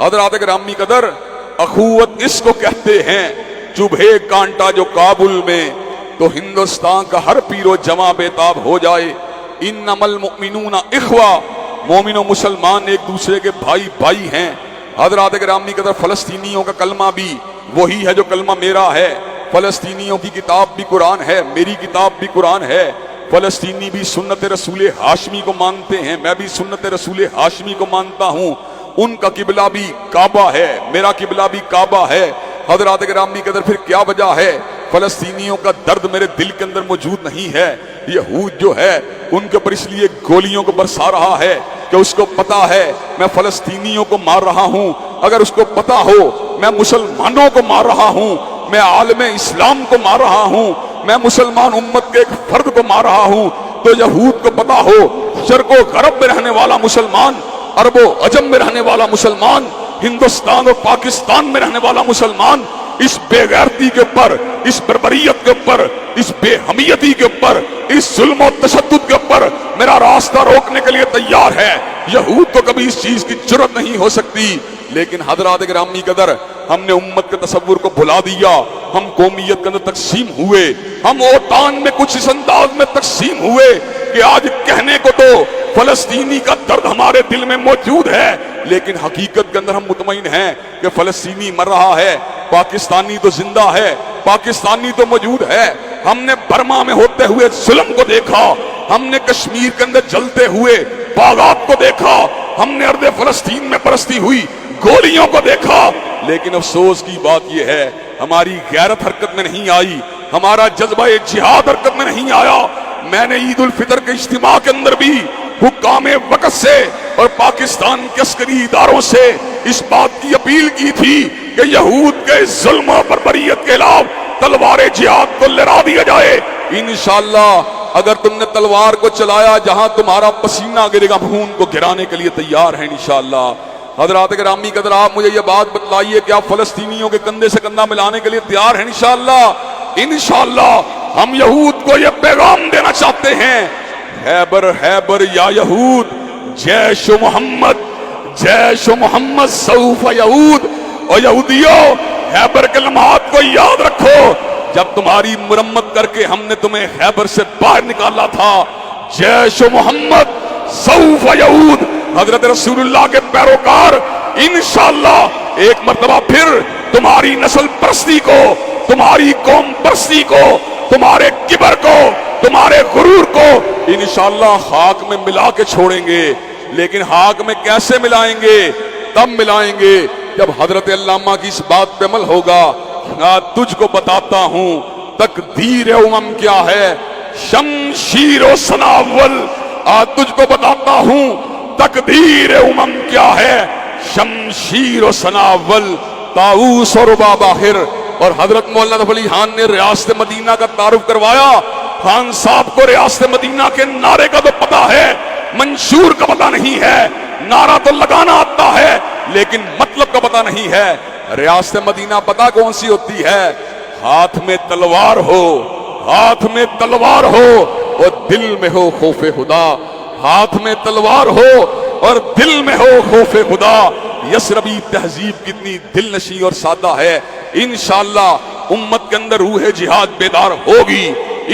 हज़रात गिरामी कदर, अखुवत इसको कहते हैं चुभे कांटा जो काबुल में तो हिंदुस्तान का हर पीरो जमा बेताब हो जाए। इन्नमल मुमिनूना इख्वा, मोमिनो मुसलमान एक दूसरे के भाई भाई हैं। हज़रात गिरामी कदर, फलस्तीनियों का कलमा भी वही है जो कलमा मेरा है। फलस्तीनियों की किताब भी कुरान है, मेरी किताब भी कुरान है। फलस्तीनी भी सुन्नत रसूल हाशमी को मानते हैं, मैं भी सुन्नत रसूल हाशमी को मानता हूँ। उनका किबला भी काबा है, मेरा किबला भी काबा है। हज़रात गिरामी कदर, फिर क्या वजह है? फलस्तीनियों का दर्द मेरे दिल के अंदर मौजूद नहीं है। यहूद जो है उनके ऊपर इसलिए गोलियों को बरसा रहा है कि उसको पता है मैं फलस्तीनियों को मार रहा हूँ। अगर उसको पता हो मैं मुसलमानों को मार रहा हूँ, मैं आलम इस्लाम को मार रहा हूँ, मैं मुसलमान उम्मत के एक फर्द को मार रहा हूँ, तो यहूद को पता हो शर्क़ो गरब में रहने वाला मुसलमान, अरबो अजम में रहने वाला मुसलमान, हिंदुस्तान और पाकिस्तान में रहने वाला मुसलमान इस बेगैरती के ऊपर, इस बर्बरियत के ऊपर, इस बेहमियती के ऊपर, इस जुल्म और तशद्दुद के ऊपर मेरा रास्ता रोकने के लिए तैयार है। यहूद तो कभी इस चीज की जुर्रत नहीं हो सकती। लेकिन हज़रात गिरामी कदर, हमने उम्मत के तसव्वुर को भुला दिया। हम कौमियत के अंदर तकसीम हुए, हम ओतान में कुछ इस अंदाज में तकसीम हुए कि आज कहने को तो फलस्तीनी का दर्द हमारे दिल में मौजूद है, लेकिन हकीकत के अंदर हम मुतमईन हैं कि फलस्तीनी मर रहा है, पाकिस्तानी तो जिंदा है, पाकिस्तानी तो मौजूद है। हमने बर्मा में होते हुए जुल्म को देखा, हमने कश्मीर के अंदर जलते हुए बागात को देखा, हमने अर्द फलस्तीन में बरसती हुई गोलियों को देखा। लेकिन अफसोस की बात यह है हमारी गैरत हरकत में नहीं आई, हमारा जज्बा जिहाद हरकत में नहीं आया। मैंने ईद उल फितर के इज्तिमा के अंदर भी हुक्कामे वक़्त से और पाकिस्तान के अस्करी इदारों से इस बात की अपील की थी कि यहूद के जुल्म और बर्बरियत के खिलाफ तलवार जिहाद को लहरा दिया जाए। इंशाअल्लाह अगर तुमने तलवार को चलाया, जहां तुम्हारा पसीना गिरेगा हम उनको गिराने के लिए तैयार हैं इंशाअल्लाह। हज़रात गिरामी कदर, आप मुझे ये बात बतलाइए कि आप फलस्तीनियों के कंधे से कंधा मिलाने के लिए तैयार हैं इंशाअल्लाह? इंशाअल्लाह हम यहूद को ये पैगाम देना चाहते हैं, हैबर हैबर या यहूद, जैश मोहम्मद सऊफ यहूद। और यहूदियों, हैबर के लम्हात को याद रखो, जब तुम्हारी मुरम्मत करके हमने तुम्हें हैबर से बाहर निकाला था। जैश मोहम्मद सऊफ यहूद, हजरत रसूलुल्लाह के पैरोकार इंशाअल्लाह एक मर्तबा फिर तुम्हारी नस्ल परस्ती को, तुम्हारी कौम परस्ती को, तुम्हारे किबर को, तुम्हारे गुरूर को इंशाअल्लाह खाक में मिला के छोड़ेंगे। लेकिन खाक में कैसे मिलाएंगे? तब मिलाएंगे जब हजरत अल्लामा की इस बात पे अमल होगा। तुझको बताता हूं तकदीर उमम क्या है, शमशीर व सनावल। तुझको बताता हूं तकदीर उमम क्या है, शमशीर व सनावल। ताऊस और बाहिर और हजरत मौलाना अली खान ने रियासत मदीना का तारुफ करवाया। खान साहब को रियासत मदीना के नारे का तो पता है, मंशूर का पता नहीं है। नारा तो लगाना आता है लेकिन मतलब का पता नहीं है। रियासत मदीना पता कौन सी होती है? हाथ में तलवार हो, हाथ में तलवार हो और दिल में हो खौफे खुदा। हाथ में तलवार हो और दिल में हो खौफे खुदा। यसरबी तहजीब कितनी दिल नशी और सादा है। इंशाअल्लाह उम्मत के अंदर रूह जिहाद बेदार होगी।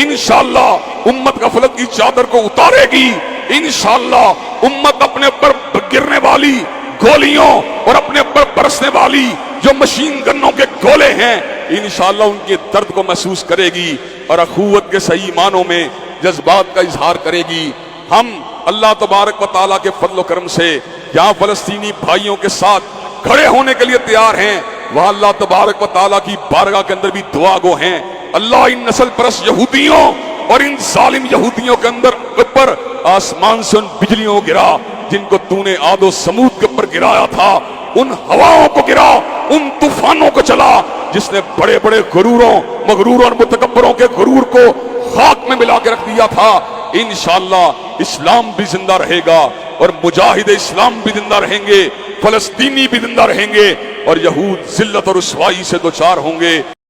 इंशाअल्लाह उम्मत गफलत की चादर को उतारेगी। इंशाअल्लाह उम्मत अपने ऊपर गिरने वाली गोलियों और अपने ऊपर बरसने वाली जो मशीन गन्नों के गोले हैं, इंशाअल्लाह उनके दर्द को महसूस करेगी और अखुवत के सही मानों में जज्बात का इजहार करेगी। हम अल्लाह तबारक व तआला के फजल करम से जहाँ फलस्तीनी भाइयों के साथ खड़े होने के लिए तैयार हैं, वहाँ अल्लाह तबारक व तआला की बारगाह के अंदर भी दुआ गो हैं। अल्लाह इन नस्ल परस्त यहूदियों और इन जालिम यहूदियों के अंदर ऊपर आसमान से उन बिजलियों को गिरा जिनको तूने आदो समूद के ऊपर गिराया था। उन हवाओं को गिरा, उन तूफानों को चला जिसने बड़े बड़े गुरूरों, मगरूरों और मुतकब्बरों के गुरूर को खाक में मिला के रख दिया था। इंशाअल्लाह इस्लाम भी जिंदा रहेगा और मुजाहिद इस्लाम भी जिंदा रहेंगे, फलस्तीनी भी जिंदा रहेंगे और यहूद जिल्लत और रुसवाई से दो चार होंगे।